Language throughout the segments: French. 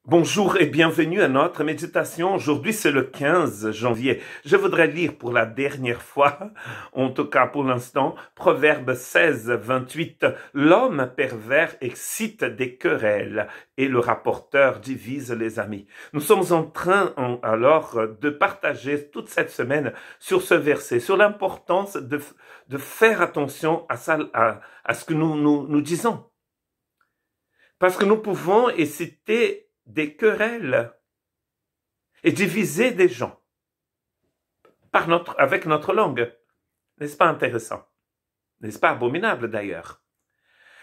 Bonjour et bienvenue à notre méditation. Aujourd'hui, c'est le 15 janvier. Je voudrais lire pour la dernière fois, en tout cas pour l'instant, Proverbe 16, 28. L'homme pervers excite des querelles et le rapporteur divise les amis. Nous sommes en train alors de partager toute cette semaine sur ce verset, sur l'importance de faire attention à ce que nous disons. Parce que nous pouvons exciter des querelles et diviser des gens avec notre langue. N'est-ce pas intéressant? N'est-ce pas abominable d'ailleurs?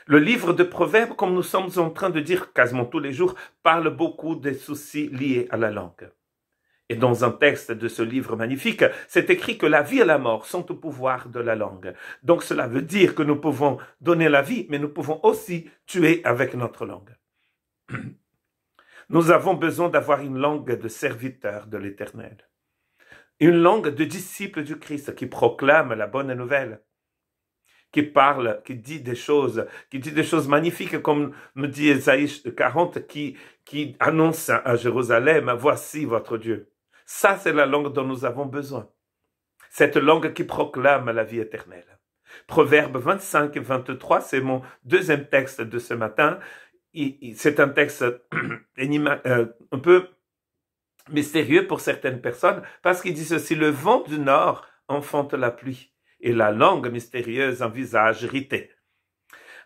Le livre de Proverbes, comme nous sommes en train de dire quasiment tous les jours, parle beaucoup des soucis liés à la langue. Et dans un texte de ce livre magnifique, c'est écrit que la vie et la mort sont au pouvoir de la langue. Donc cela veut dire que nous pouvons donner la vie, mais nous pouvons aussi tuer avec notre langue. Nous avons besoin d'avoir une langue de serviteur de l'Éternel. Une langue de disciple du Christ qui proclame la bonne nouvelle, qui parle, qui dit des choses magnifiques, comme nous dit Ésaïe 40, qui annonce à Jérusalem, voici votre Dieu. Ça, c'est la langue dont nous avons besoin. Cette langue qui proclame la vie éternelle. Proverbe 25 et 23, c'est mon deuxième texte de ce matin. C'est un texte un peu mystérieux pour certaines personnes parce qu'il dit ceci: le vent du nord enfante la pluie et la langue mystérieuse un visage irrité.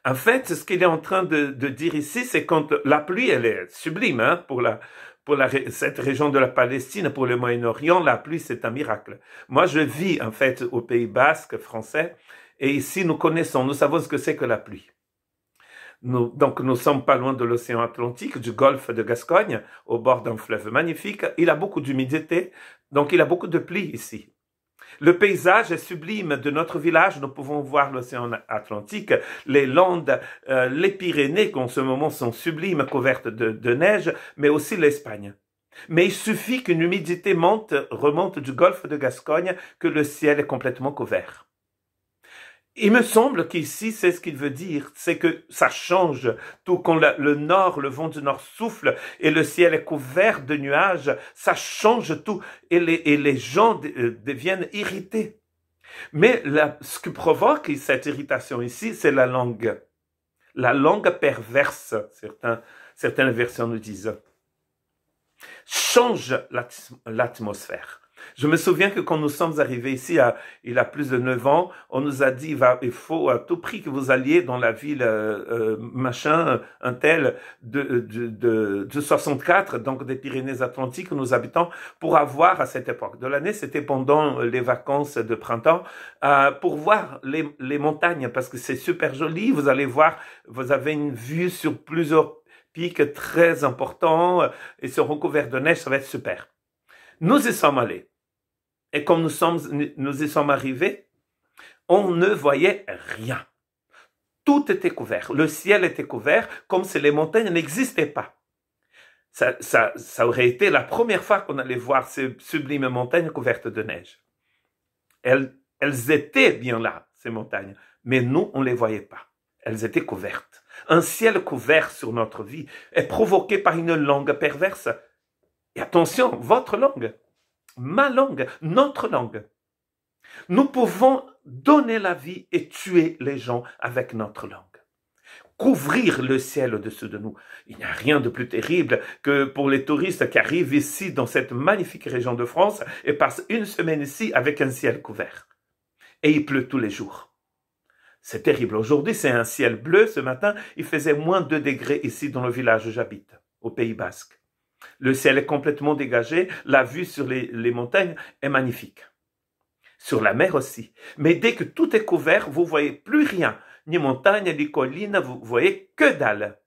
En fait, ce qu'il est en train de dire ici, c'est quand la pluie, elle est sublime pour cette région de la Palestine, pour le Moyen-Orient, la pluie, c'est un miracle. Moi, je vis en fait au Pays Basque français et ici, nous savons ce que c'est que la pluie. Donc, nous sommes pas loin de l'océan Atlantique, du golfe de Gascogne, au bord d'un fleuve magnifique. Il a beaucoup d'humidité, donc il a beaucoup de pluie ici. Le paysage est sublime de notre village. Nous pouvons voir l'océan Atlantique, les Landes, les Pyrénées, qui en ce moment sont sublimes, couvertes de neige, mais aussi l'Espagne. Mais il suffit qu'une humidité remonte du golfe de Gascogne, que le ciel est complètement couvert. Il me semble qu'ici, c'est ce qu'il veut dire, c'est que ça change tout. Quand le vent du nord souffle et le ciel est couvert de nuages, ça change tout et les gens deviennent irrités. Mais ce qui provoque cette irritation ici, c'est la langue. La langue perverse, certaines versions nous disent, change l'atmosphère. Je me souviens que quand nous sommes arrivés ici, il y a plus de 9 ans, on nous a dit, il faut à tout prix que vous alliez dans la ville, un tel, de 64, donc des Pyrénées-Atlantiques, où nous habitons, pour avoir à cette époque de l'année, c'était pendant les vacances de printemps, pour voir les montagnes, parce que c'est super joli, vous allez voir, vous avez une vue sur plusieurs pics très importants, et se recouvert de neige, ça va être super. Nous y sommes allés. Et comme nous y sommes arrivés, on ne voyait rien. Tout était couvert. Le ciel était couvert comme si les montagnes n'existaient pas. Ça aurait été la première fois qu'on allait voir ces sublimes montagnes couvertes de neige. Elles étaient bien là, ces montagnes, mais nous, on ne les voyait pas. Elles étaient couvertes. Un ciel couvert sur notre vie est provoqué par une langue perverse. Et attention, votre langue. Ma langue, notre langue. Nous pouvons donner la vie et tuer les gens avec notre langue. Couvrir le ciel au-dessus de nous. Il n'y a rien de plus terrible que pour les touristes qui arrivent ici dans cette magnifique région de France et passent une semaine ici avec un ciel couvert. Et il pleut tous les jours. C'est terrible. Aujourd'hui, c'est un ciel bleu. Ce matin, il faisait moins 2 degrés ici dans le village où j'habite, au Pays Basque. Le ciel est complètement dégagé, la vue sur les montagnes est magnifique. Sur la mer aussi. Mais dès que tout est couvert, vous voyez plus rien. Ni montagne, ni collines, vous voyez que dalle.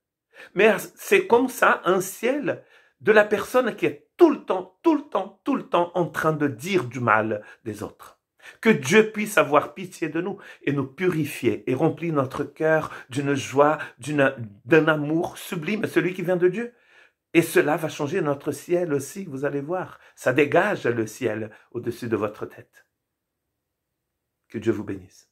Mais c'est comme ça un ciel de la personne qui est tout le temps en train de dire du mal des autres. Que Dieu puisse avoir pitié de nous et nous purifier et remplir notre cœur d'une joie, d'un amour sublime, celui qui vient de Dieu. Et cela va changer notre ciel aussi, vous allez voir. Ça dégage le ciel au-dessus de votre tête. Que Dieu vous bénisse.